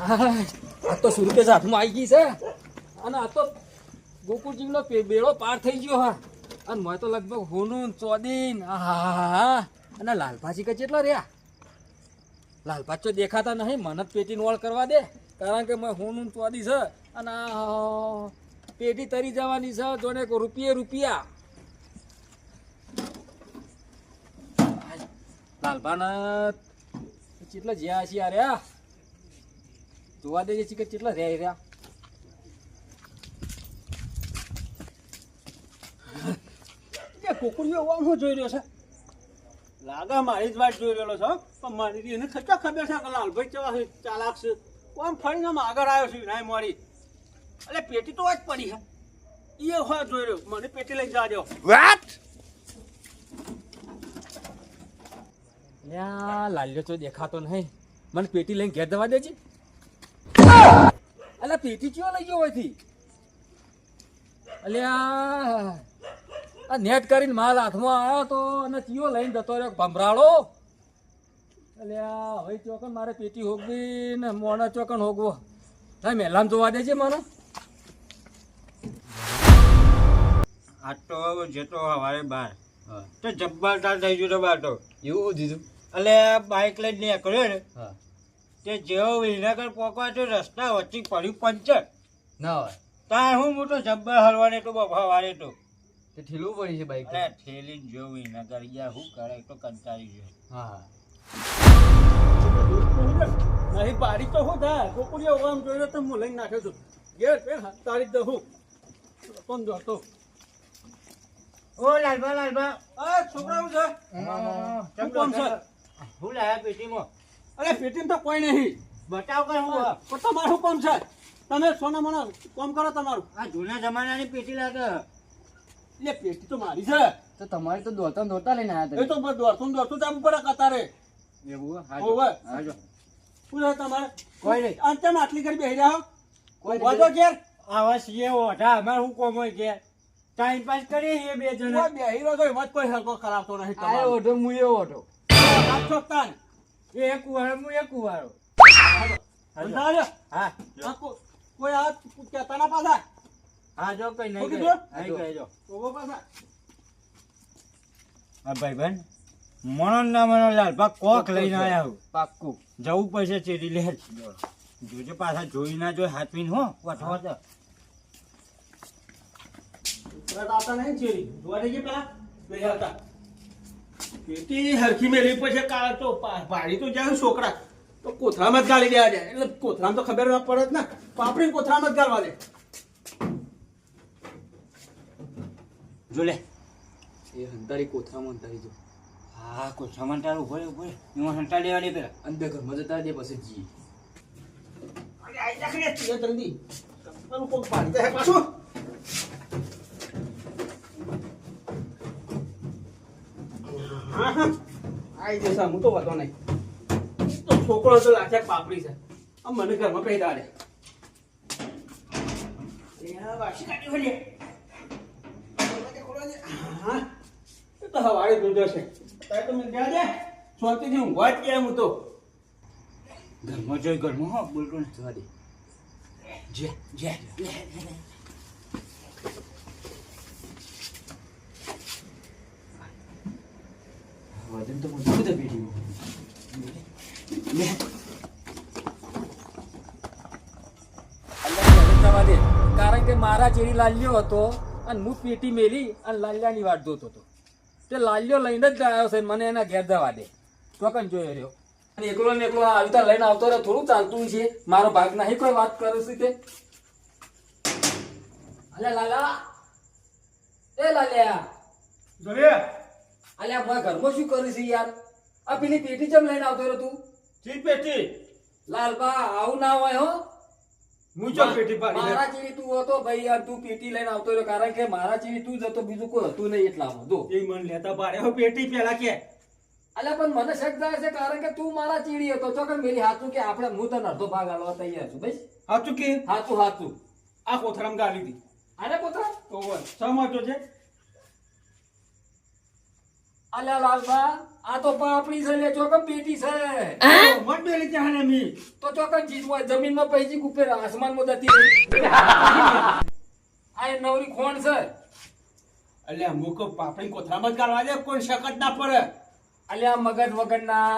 આ તો સુરકેશ હાથમાં આવી ગઈ છે અને આ તો ગોકુળજીનો બેડો પાર થઈ ગયો હા. અને મેં તો લગભગ હોનું ચોદીન હા અને લાલભાજી કે કેટલા રહ્યા લાલભાજ તો દેખાતા નહીં મને જ પેટી નોળ કરવા દે કારણ કે મેં હોનું ચોદી છે અને પેટી તરી જવાની છે જોને રૂપિયા લાલભાના કેટલા જ્યાં છે યાર યા જોવા દેજે છે કે કેટલા રહ્યા કોકુડીઓ હું જોઈ રહ્યો છે લાગા મારી જ વાત જોઈ રહ્યો છો પણ મારી એને ખબર છે કે લાલભાઈ કેવા ચાલાક છે આમ ફરીને આમ આગળ આવ્યો છે નાય મારી એટલે પેટી તો જ પડી છે એ હોય જોઈ રહ્યો મને પેટી લઈને જાજો વોટ યા લાલ્યો તો દેખાતો નહીં મને પેટી લઈને ઘેર દવા દેજે અલા પેટી કયો લઈ ગયો હોયથી અલ્યા આ નેટ કરીને માલ હાથમાં આવ્યો તો અને ચિયો લઈને જતો રહ્યો ભમરાળો અલ્યા હવે ચોકન મારે પેટી હોગવી ને મોણા ચોકન હોગવો હા મેલામ જોવા દેજે મને આ તો જતો હવારે બાર તો જબ્બારદાર થઈ ગયો બાટો એવું દીધું એટલે બાઇક લઈને નીકળ્યો ને હા તે જેવો વિનાગર પોકવા તો રસ્તા વચ્ચે પડ્યું પંચર ના હોય તાર હું મોટો જબ્બર હલવાને તો બફા વારે તો તે ઠીલું પડી છે બાઈક અરે ઠેલી જો વિનાગર ગયા હું કરે તો કંટાળી ગયો હા નહીં પાડી તો હું થાય કોકુડીઓ આમ જોયો તો હું લઈને નાખ્યો છું ગેર પે તારી દઉં હું કોણ જોતો ઓ લાલબા આ છોકરા હું છે કેમ કોમ છે હું લાયા પેટીમાં અરે પેટીમાં તો કોઈ નહીં બતાવ કઈ હું પણ તમારું કોમ છે તમે સોના મોના કોમ કરો તમારું આ જૂના જમાનાની પેટી લાગે એટલે પેટી તો મારી છે તો તમારે તો દોડતા લઈને આવ્યા એ તો બસ દોડતું જવું પડે કતારે એવું હોવે હાજો શું છે તમારે કોઈ નહીં અંતે આટલી ઘડી બેહી રહ્યા કોઈ વાજો ઘેર આવા છીએ ઓઢા અમાર હું કોમ હોય ઘેર ટાઈમ પાસ કરીએ એ બે જણા બેહી રહ્યો તો એમાં જ કોઈ હલકો ખરાબતો નહીં આ ઓઢો મુએ ઓઢો છોકતાન એ એક કુવારો હું એક કુવારો હા કોઈ આ કહેતા ના પાછા હા જો કઈ શું નહીં કીધું? નહીં કહેજો ઓગો પાછા હા ભાઈ બેન મનો ના મનો લાલભા કોક લઈને આયા હું પાક્કું જવું પડશે ચેરી લે જોજો પાછા જોઈ ના જોઈ હાથવીન હો વઠવા તો આવતા નહીં ચેરી જોવા દેજે પેલા લઈ આવતા પેટી હરખી મેલી પછી કાળ તો પાડી તો જાય છોકરા તો કોથરામાં જ ગાળી દેવા જાય એટલે કોથરામાં તો ખબર ના પડે જ ને પાપડી કોથરામાં જ ગાળવા દે જો લે એ હંતારી કોથરામાં હંતારી જો હા કોથરામાં તારું ઉભો એમાં હંટા લેવાની પેલા અંદર ઘરમાં જતા દે પછી જી અરે આઈ જા કરે તીએ જલ્દી પેલું કોક પાડી દે પાછું હા હા આઈ જશે હું તો વાતો નહીં તો છોકરો તો લાચક પાપડી છે આ મને ઘરમાં કહી દાડે વાસી કાઢી હોય હા એ તો હવારે દૂધો છે તારે તો મને ત્યાં દે શાંતિથી ઊંઘવા જ કેમ હું તો ઘરમાં જોઈ ઘરમાં હો બોલતો ને જવા દે જે જે વજન તો મોટું બધું પેટી કારણ કે મારા ચેરી લાલ્યો હતો અને હું પેટી મેલી અને લાલ્યાની વાટ જોતો હતો તે લાલ્યો લઈને જ આવ્યો છે મને એના ઘેર જવા દે ચોકન જોયો રહ્યો અને એકલો ને એકલો આવતા લઈને આવતો રહ્યો થોડું ચાલતું છે મારો ભાગ નહીં કોઈ વાત કરું છું તે અલ્યા લાલા એ લાલ્યા જોઈએ અલ્યા મારા ઘરમાં શું કરું છું યાર આ પેલી પેટી ચમ લઈને આવતો રહ્યો તું ઠીક પેટી લાલબા આવું ના હોય હો હું ચો પેટી પાડી મારા ચીડી તું હતો ભાઈ યાર તું પેટી લઈને આવતો રહ્યો કારણ કે મારા ચીડી તું જ હતો બીજું કોઈ હતું નહીં એટલામાં જો એ મન લેતા પાડે હો પેટી પેલા કે અલ્યા પણ મને શક થાય છે કારણ કે તું મારા ચીડી હતો ચોકન મેરી હાથું કે આપણે હું તને અડધો ભાગ આલવા તૈયાર છું ભાઈ હાચું કે હાથું આ કોથરામ ગાલી દી અરે પુત્ર તો બોલ સમજો છે અલ્યા લાલબા આ તો પાપડી છે લે ચોકમ પેટી છે મત બેલી ચાહને મી તો ચોકમ ચીજ હોય જમીનમાં પૈસી ઉપર આસમાનમાં જતી રહી આ એ નવરી ખોણ છે અલ્યા મુકો પાપડી કોથરામાં જ ગાળવા દે કોઈ શકત ના પડે અલ્યા મગજ વગરના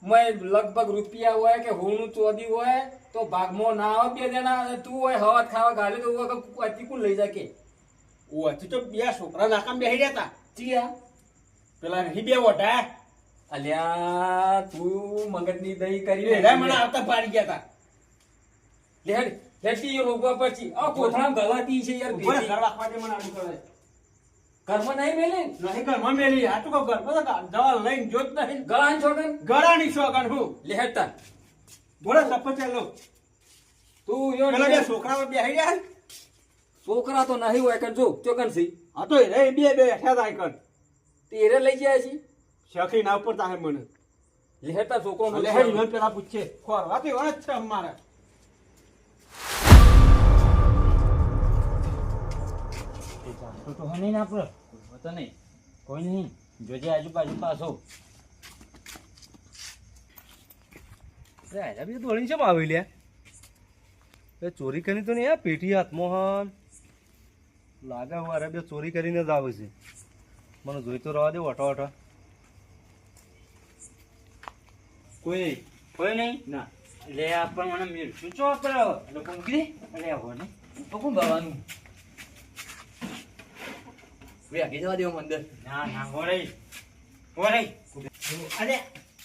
મય લગભગ રૂપિયા હોય કે હોનું ચોદી હોય તો ભાગમાં ના આવે બે જણા અને તું હોય હવા ખાવા ગાલે તો અતિ કોણ લઈ જાય કે ઓ હજી તો બે છોકરા નાકામ બેહી રહ્યા હતા ચિયા પેલા નહીં બે વટા અલ્યા તું મગજની દહીં કરી એરા મને આવતા પાડી ગયા હતા લેડ લેટી રોગવા પછી આ કોથળામાં ગલાતી છે યાર ઉપર પેટી. ઘર રાખવા દે મને આડું કરે ઘરમાં નહીં મેલે નહીં ઘરમાં મેલી આ તો ઘર પર દવા લઈને જોત નહીં ગળાન છોકન ગળાની શોગન હું લેહતા બોલો સપોર્ટ ચાલો તું યો પેલા બે છોકરાઓ બેહી રહ્યા છે. છોકરા તો નહીં હોય કે જો ચોકન સી આ તો એ બે બેઠા હતા કર તેરે લઈ જાય છે શખી ના ઉપર તાહે મને લેહતા છોકરો એટલે હે ઈવન પેલા પૂછે ખોરવા તો ઈવન જ છે અમારે તો નહીં ના આપણે તો નહીં કોઈ નહીં જોજે આજુબાજુ પાછો બીજું દોડીને ચમ આવી લ્યા બે ચોરી કરી તો નહીં આ પેટી હાથમાં લાગે મારે બે ચોરી કરીને જ આવે છે મને જોઈ તો રવા દે વટો વટો કોઈ નહીં ના એટલે આપણે મને મિરચું ચો આપણે એટલે કોણ કીધી એટલે આવો ને તો કોણ ભરવાનું વેગી જવા દેવો મંદર ના ના હોરે અરે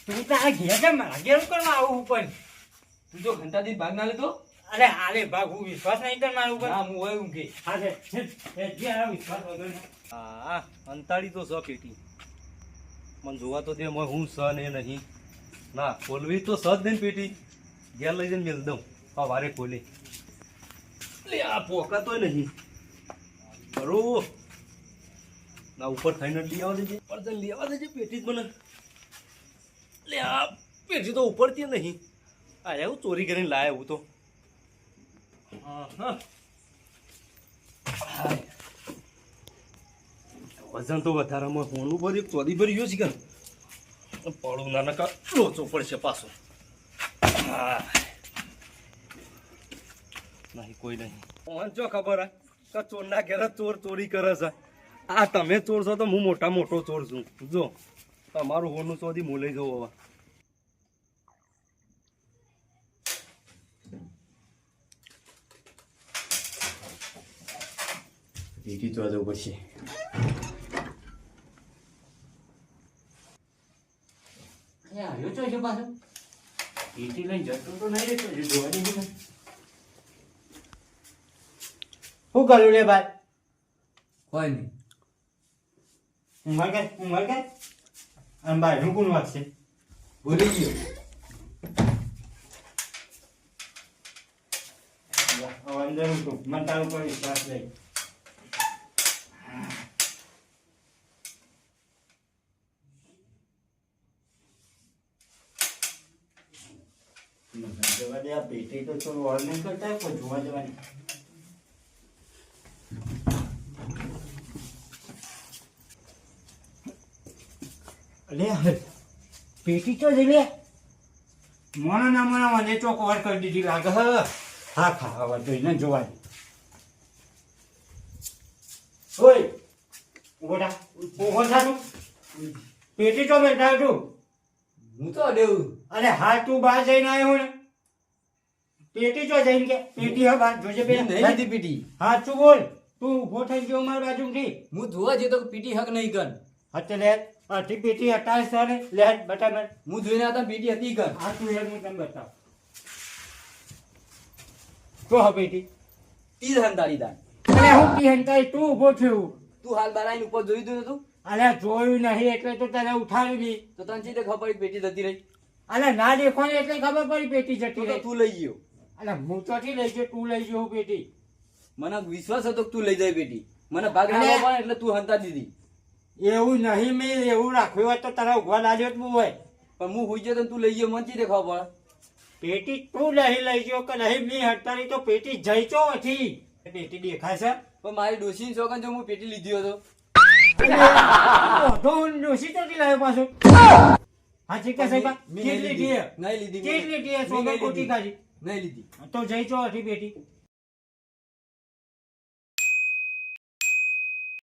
તું તારા ઘેર કેમ મારા ઘેર કરવા આવું પણ તું જો ઘંટાથી ભાગ ના લેતો અરે હાલે ભાગ હું વિશ્વાસ નહીં કર મારું ઉપર ના હું હોય ઊંઘી હા જે આ વિશ્વાસ વગર હા અંતાડી તો સ પેટી મને જોવા તો દે હું સ ને નહીં ના ખોલવી તો સ જ નહીં પેટી ઘેર લઈ જઈને મેળ દઉં હા વારે ખોલી લે આ પોકા તો નહીં બરો ના ઉપર થઈને લઈ આવવા દેજે પણ લેવા દેજે પેટી જ મને લે આ પેટી તો ઉપરથી નહીં આ એવું ચોરી કરીને લાયા હું તો હા વજન તો વધારામાં હોનું ભર્યું ચોદી ભરી ગયો છે કે પડું ના નકા લોચો પડશે પાછો નહીં કોઈ નહીં ઓન ચો ખબર હે કે ચોરના ઘેર ચોર ચોરી કરે છે આ તમે ચોર છો તો હું મોટો ચોર છું જો તમારું હોનું ચોદી હું લઈ જવું હવે પેટી તો જવું પડશે આવ્યો છો છે પાછો પેટી લઈને જતો તો નહીં રહેતો જોવા દે શું કર્યું લે ભાઈ કોઈ નહીં ઉમર કે આમ ભાઈ નું કોણ વાત છે ભૂલી ગયો અંદર હું મને તારું પર વિશ્વાસ લઈ જવા દે આ પેટી તો થોડું ઓર નહીં કરતા કોઈ જોવા જવાની લે પેટી તો જઈ લે મોનો ના મોનો મને ચોક ઓર કરી દીધી લાગે હા ખાવા જોઈને જોવા દે ઓય ઉભો થાતું પેટી તો બેઠા તું હું તો દેવું અરે હા તું બહાર જઈને આવ્યો ને પેટી તો જઈને કે પેટી હા બહાર જોજે બે નહીં લીધી પીટી હા તું બોલ તું ઉભો થઈ ગયો મારી બાજુથી હું જોવા જતો પીટી હક નહીં કર હતે લે અઢી પેટી હટાય સારે લે બટા મને હું જોઈને હતા પીટી હતી કર હા તું યાર હું તને બતાવ તો હા પેટી તીર હંતાડી દાન અરે હું કી હંતાઈ તું ઉભો થયો તું હાલ બારાઈ ઉપર જોઈ દઉં તું અરે જોયું નહીં એટલે તો તને ઉઠાડી દી તો તને ચીતે ખબર પડી પેટી જતી રહી અરે ના દેખવાની એટલે ખબર પડી પેટી જતી તો રહી તું લઈ ગયો અરે હું તો થી લઈ ગયો તું લઈ ગયો પેટી મને વિશ્વાસ હતો કે તું લઈ જાય પેટી મને ભાગ ના અરે! આવવા પણ એટલે તું હંતા દીધી એવું નહીં મેં એવું રાખ્યું હોત તો તારા ઉભા લાગ્યો જ હોય પણ હું હોઈ જતો ને તું લઈ ગયો મને ચીતે ખબર પડે પેટી તું નહીં લઈ ગયો કે નહીં મેં હટતાની તો પેટી જઈ ચો હતી પેટી દેખાય છે પણ મારી ડોશી શોકન જો હું પેટી લીધી હતો ડોસી તો લાવ્યો પાછો હા ઠીક છે સાહેબ મેં કેટલી ટીએ નહીં લીધી કેટલી ટીએ મેં સોગર નહીં કોટી લીધી. ખાધી નહીં લીધી તો જઈ ચો હતી બેટી